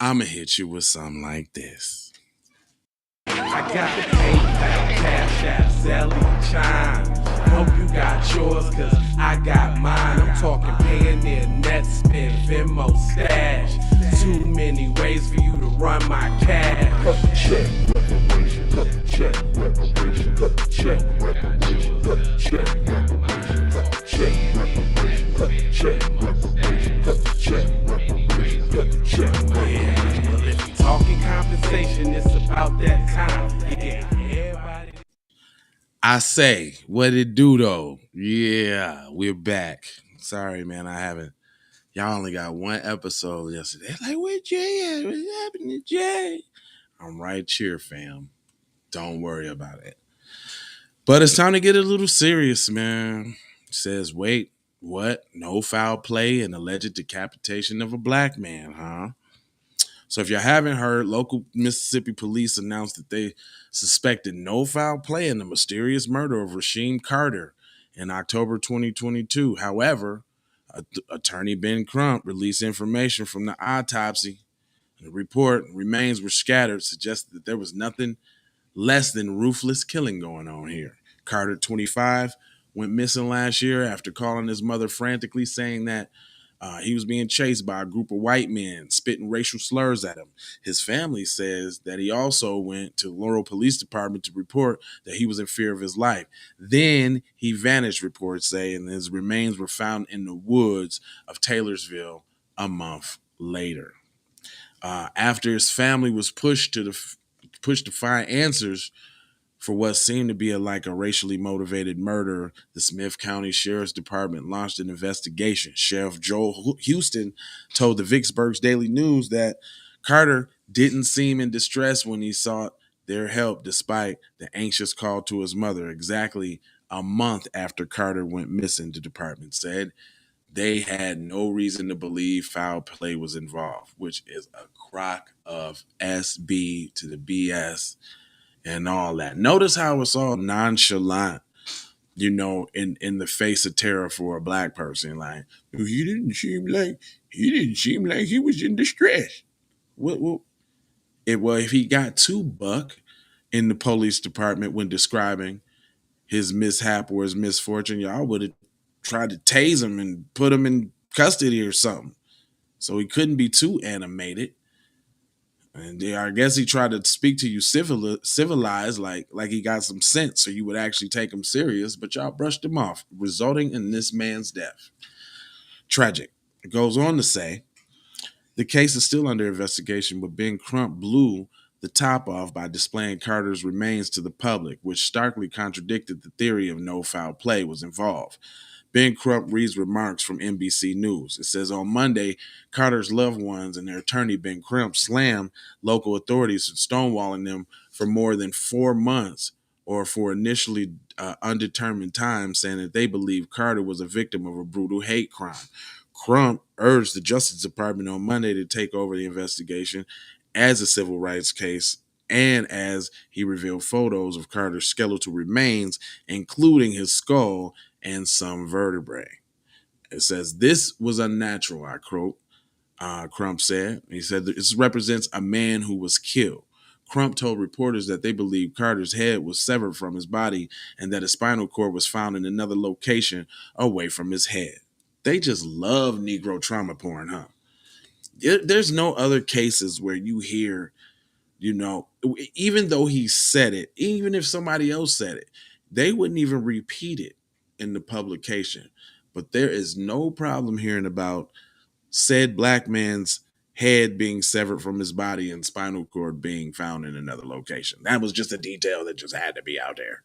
I'ma hit you with something like this. I got the PayPal, Cash App, Zelle, Chime. Hope you got yours, cause I got mine. I'm talking Payoneer, Netspend, Venmo, Stash. Too many ways for you to run my cash. Check reparations, check reparations, check reparations, check reparations, check reparations, check reparations, check reparations, check. Yeah, well, if you talking compensation, it's about that time. Yeah, everybody. I say, what it do though? Yeah, we're back. Sorry, man, I haven't. Y'all only got one episode yesterday. Like, where Jay at? What happened to Jay? I'm right here, fam. Don't worry about it. But it's time to get a little serious, man. It says, wait, what? No foul play and alleged decapitation of a black man, huh? So if you haven't heard, local Mississippi police announced that they suspected no foul play in the mysterious murder of Rasheem Carter in October 2022. However, attorney Ben Crump released information from the autopsy. The report remains were scattered, suggested that there was nothing less than ruthless killing going on here. Carter, 25, went missing last year after calling his mother frantically, saying that he was being chased by a group of white men, spitting racial slurs at him. His family says that he also went to Laurel Police Department to report that he was in fear of his life. Then he vanished, reports say, and his remains were found in the woods of Taylorsville a month later. After his family was pushed to find answers for what seemed to be a racially motivated murder, the Smith County Sheriff's Department launched an investigation. Sheriff Joel Houston told the Vicksburg Daily News that Carter didn't seem in distress when he sought their help, despite the anxious call to his mother. Exactly a month after Carter went missing, the department said they had no reason to believe foul play was involved, which is a crock of SB to the BS and all that. Notice how it's all nonchalant, in the face of terror for a black person. Like, he didn't seem like he was in distress. Well, if he got too buck in the police department when describing his mishap or his misfortune, y'all would have tried to tase him and put him in custody or something. So he couldn't be too animated. And I guess he tried to speak to you civilized, like he got some sense, so you would actually take him serious. But y'all brushed him off, resulting in this man's death. Tragic. It goes on to say the case is still under investigation, but Ben Crump blew the top off by displaying Carter's remains to the public, which starkly contradicted the theory of no foul play was involved. Ben Crump reads remarks from NBC News. It says on Monday, Carter's loved ones and their attorney, Ben Crump, slammed local authorities for stonewalling them for more than 4 months or for initially undetermined time, saying that they believe Carter was a victim of a brutal hate crime. Crump urged the Justice Department on Monday to take over the investigation as a civil rights case, and as he revealed photos of Carter's skeletal remains, including his skull and some vertebrae. It says, this was unnatural, I quote. Crump said. He said, this represents a man who was killed. Crump told reporters that they believed Carter's head was severed from his body and that his spinal cord was found in another location away from his head. They just love Negro trauma porn, huh? There's no other cases where you hear, even though he said it, even if somebody else said it, they wouldn't even repeat it in the publication. But there is no problem hearing about said black man's head being severed from his body and spinal cord being found in another location. That was just a detail that just had to be out there.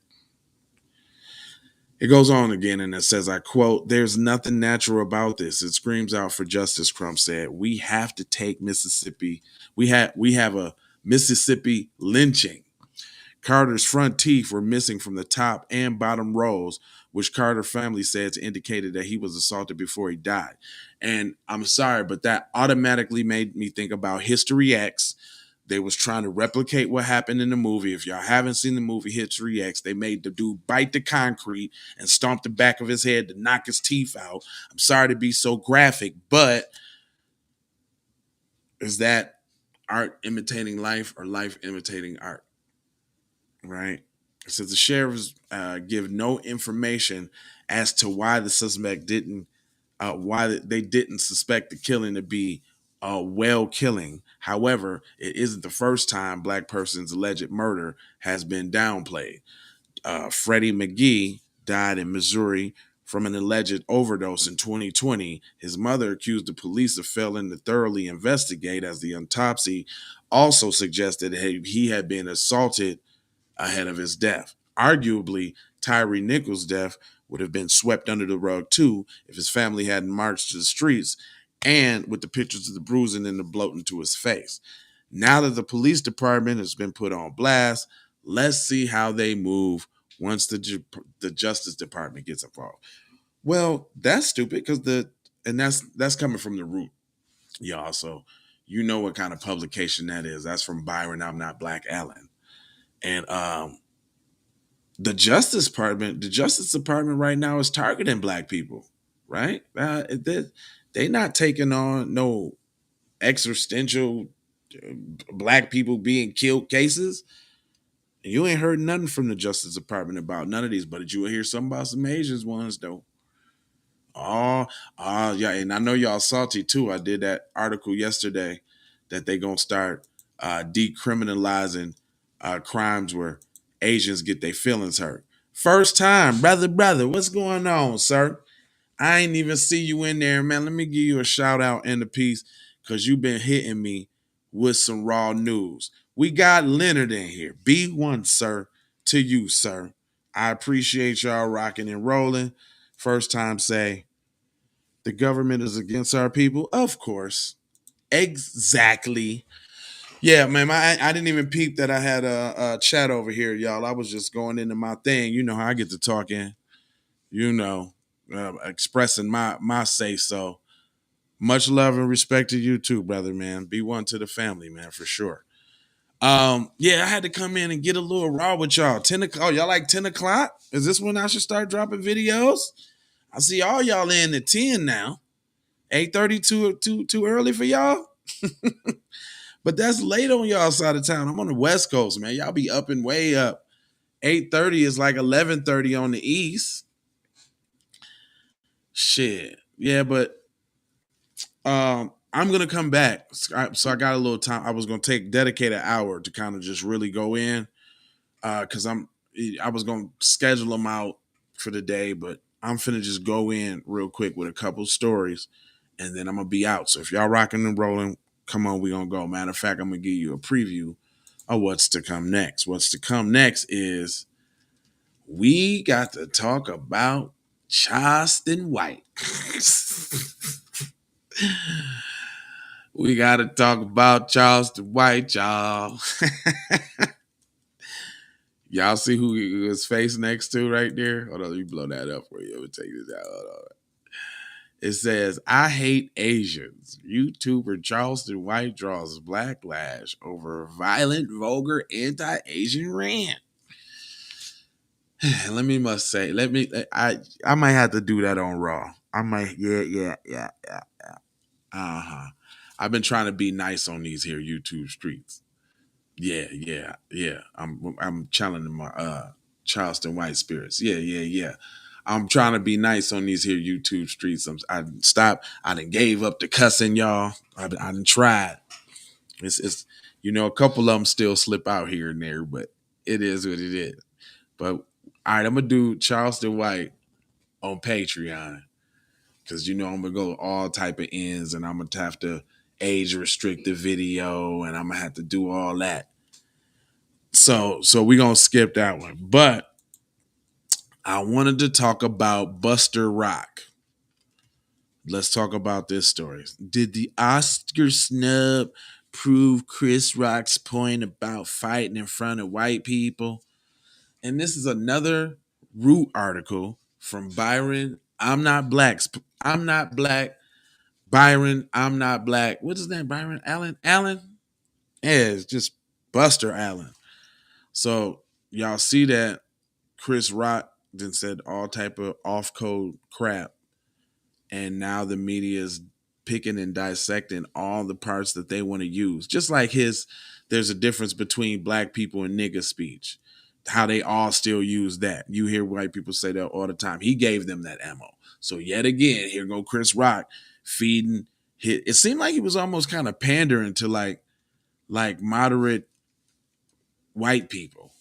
It goes on again and it says, I quote, there's nothing natural about this. It screams out for justice, Crump said. We have to take Mississippi. We have a Mississippi lynching. Carter's front teeth were missing from the top and bottom rows, which Carter family said indicated that he was assaulted before he died. And I'm sorry, but that automatically made me think about History X. They was trying to replicate what happened in the movie. If y'all haven't seen the movie History X, they made the dude bite the concrete and stomp the back of his head to knock his teeth out. I'm sorry to be so graphic, but is that art imitating life or life imitating art, right? It says the sheriffs give no information as to why the suspect didn't, why they didn't suspect the killing to be a well killing. However, it isn't the first time black person's alleged murder has been downplayed. Freddie McGee died in Missouri from an alleged overdose in 2020. His mother accused the police of failing to thoroughly investigate, as the autopsy also suggested he had been assaulted ahead of his death. Arguably, Tyree Nichols' death would have been swept under the rug too if his family hadn't marched to the streets and with the pictures of the bruising and the bloating to his face. Now that the police department has been put on blast, let's see how they move once the Justice Department gets involved. Well, that's stupid because that's coming from the root, y'all. So you know what kind of publication that is. That's from Byron I'm Not Black Allen. And the Justice Department right now is targeting black people, right? They not taking on no existential black people being killed cases. You ain't heard nothing from the Justice Department about none of these, but you will hear something about some Asians ones though. Yeah, and I know y'all salty too. I did that article yesterday that they gonna start decriminalizing crimes where Asians get their feelings hurt. First time, brother, what's going on, sir? I ain't even see you in there, man. Let me give you a shout out and a piece because you've been hitting me with some raw news. We got Leonard in here. B1, sir, to you, sir. I appreciate y'all rocking and rolling. First time say, the government is against our people? Of course. Exactly. Yeah, man, I didn't even peep that I had a chat over here, y'all. I was just going into my thing. You know how I get to talking, expressing my say so. Much love and respect to you too, brother, man. Be one to the family, man, for sure. Yeah, I had to come in and get a little raw with y'all. 10 o'clock. Oh, y'all like 10 o'clock? Is this when I should start dropping videos? I see all y'all in at 10 now. 8:30 too early for y'all? But that's late on y'all side of town. I'm on the West Coast, man. Y'all be up and way up. 8:30 is like 11:30 on the East. Shit. Yeah, but I'm gonna come back. So I got a little time. I was gonna dedicate an hour to kind of just really go in. Cause I was gonna schedule them out for the day, but I'm finna just go in real quick with a couple stories and then I'm gonna be out. So if y'all rocking and rolling, come on, we gonna go. Matter of fact, I'm gonna give you a preview of what's to come next. What's to come next is we got to talk about Charleston White. We got to talk about Charleston White, y'all. Y'all see who his face next to right there? Hold on, let me blow that up for you. I'm gonna take this out. Hold on. It says, I hate Asians. YouTuber Charleston White draws backlash over violent, vulgar, anti-Asian rant. I might have to do that on Raw. I might, yeah. Uh-huh. I've been trying to be nice on these here YouTube streets. Yeah. I'm challenging my Charleston White spirits. Yeah. I'm trying to be nice on these here YouTube streets. I stopped. I done gave up the cussing, y'all. I done tried. It's a couple of them still slip out here and there, but it is what it is. But all right, I'm gonna do Charleston White on Patreon because I'm gonna go all type of ends, and I'm gonna have to age restrict the video, and I'm gonna have to do all that. So we're gonna skip that one. But I wanted to talk about Buster Rock. Let's talk about this story. Did the Oscar snub prove Chris Rock's point about fighting in front of white people? And this is another Root article from Byron. I'm not black. I'm not black. Byron. I'm not black. What's his name? Byron Allen. Allen. Yeah, it's just Buster Allen. So y'all see that Chris Rock then said all type of off code crap, and now the media is picking and dissecting all the parts that they want to use. Just like there's a difference between black people and nigga speech, how they all still use that. You hear white people say that all the time. He gave them that ammo. So yet again, here go Chris Rock feeding. It seemed like he was almost kind of pandering to like moderate white people.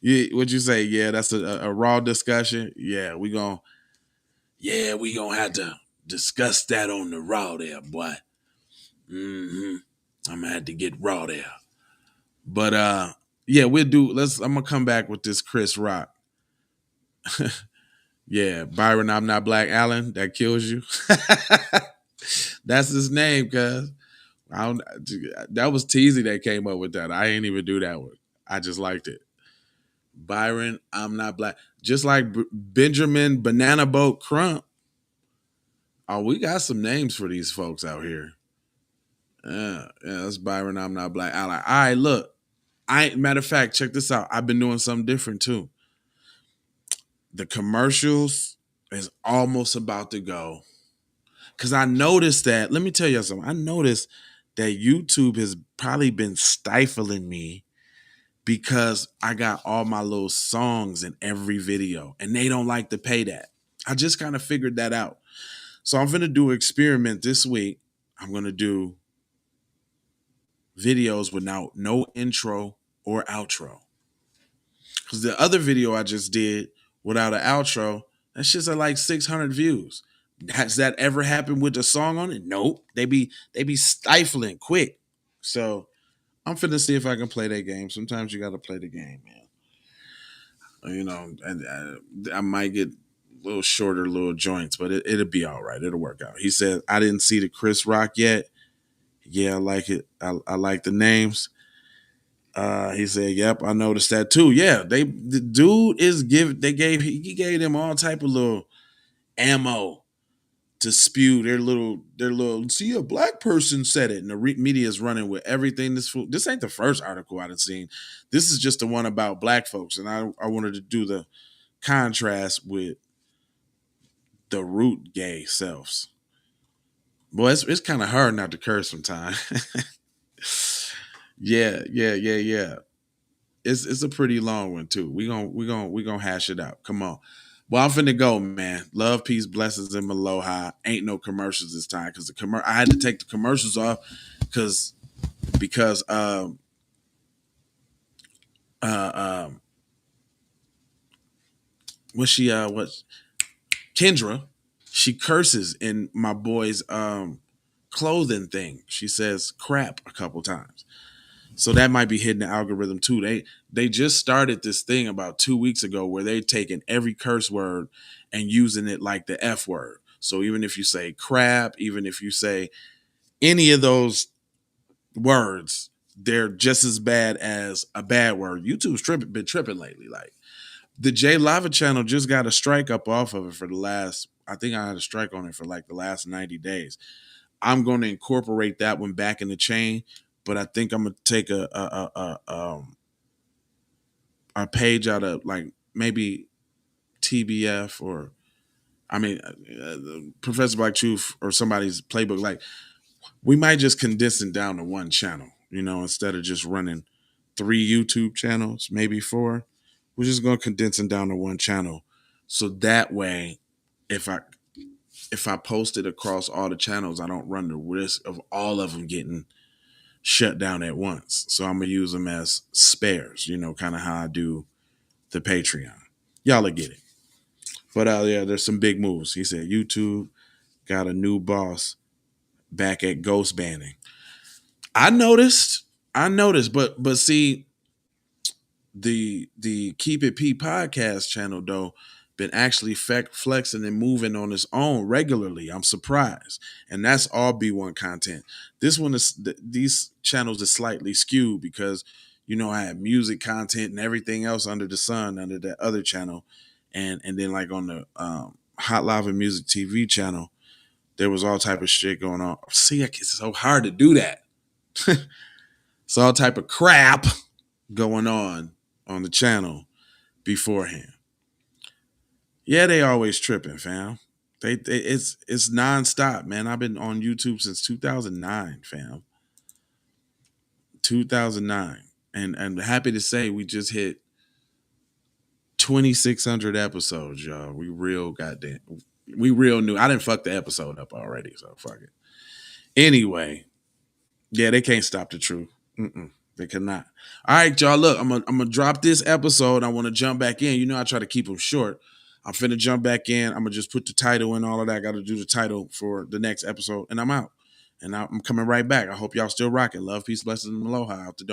What'd you say? Yeah, that's a raw discussion. We gonna have to discuss that on the raw there, boy. I'm gonna have to get raw there. But we'll do. I'm gonna come back with this Chris Rock. Yeah, Byron, I'm not Black Allen. That kills you. That's his name, cuz. That was Teasy that came up with that. I ain't even do that one. I just liked it. Byron, I'm not black. Just like Benjamin Banana Boat Crump. Oh, we got some names for these folks out here. Yeah, that's Byron, I'm not black. All right, look. Matter of fact, check this out. I've been doing something different too. The commercials is almost about to go. Cause I noticed that, let me tell you something. I noticed that YouTube has probably been stifling me because I got all my little songs in every video and they don't like to pay that. I just kind of figured that out. So I'm going to do an experiment this week. I'm going to do videos without no intro or outro. Because the other video I just did without an outro, that shit's at like 600 views. Has that ever happened with a song on it? Nope. They be stifling quick. So I'm finna see if I can play that game. Sometimes you got to play the game, man. You know, and I might get little shorter little joints, but it'll be all right. It'll work out. He said, I didn't see the Chris Rock yet. Yeah, I like it. I like the names. He said, yep, I noticed that too. Yeah, the dude he gave them all type of little ammo to spew their little see, a black person said it, and the media is running with everything. This ain't the first article I've seen. This is just the one about black folks, and I wanted to do the contrast with the root gay selves. Boy, it's kind of hard not to curse sometimes. Yeah. It's a pretty long one too. We gonna hash it out. Come on. Well, I'm finna go, man. Love, peace, blessings, and aloha. Ain't no commercials this time because I had to take the commercials off because Kendra, she curses in my boy's clothing thing. She says crap a couple times. So that might be hitting the algorithm too. They just started this thing about 2 weeks ago where they're taking every curse word and using it like the F word. So even if you say crap, even if you say any of those words, they're just as bad as a bad word. YouTube's been tripping lately. Like the J Lava channel just got a strike up off of it for the last, I think I had a strike on it for like the last 90 days. I'm going to incorporate that one back in the chain, but I think I'm gonna take a page out of like maybe TBF or Professor Black Truth or somebody's playbook. Like we might just condense it down to one channel, instead of just running 3 YouTube channels, maybe 4. We're just gonna condense it down to one channel, so that way, if I post it across all the channels, I don't run the risk of all of them getting shut down at once. So I'm gonna use them as spares, kind of how I do the Patreon. Y'all will get it. But there's some big moves. He said YouTube got a new boss back at ghost banning. I noticed, but see, the Keep It P podcast channel though been actually flexing and moving on its own regularly. I'm surprised. And that's all B1 content. This one is, these channels are slightly skewed because, I have music content and everything else under the sun under that other channel. And then like on the Hot Lava Music TV channel, there was all type of shit going on. See, it's so hard to do that. It's all type of crap going on the channel beforehand. Yeah, they always tripping, fam. It's nonstop, man. I've been on YouTube since 2009, fam. 2009, and happy to say we just hit 2,600 episodes, y'all. We real new. I didn't fuck the episode up already, so fuck it. Anyway, yeah, they can't stop the truth. They cannot. All right, y'all. Look, I'm gonna drop this episode. I want to jump back in. You know, I try to keep them short. I'm finna jump back in. I'm gonna just put the title and all of that. I got to do the title for the next episode, and I'm out. And I'm coming right back. I hope y'all still rocking. Love, peace, blessings, and aloha out the door.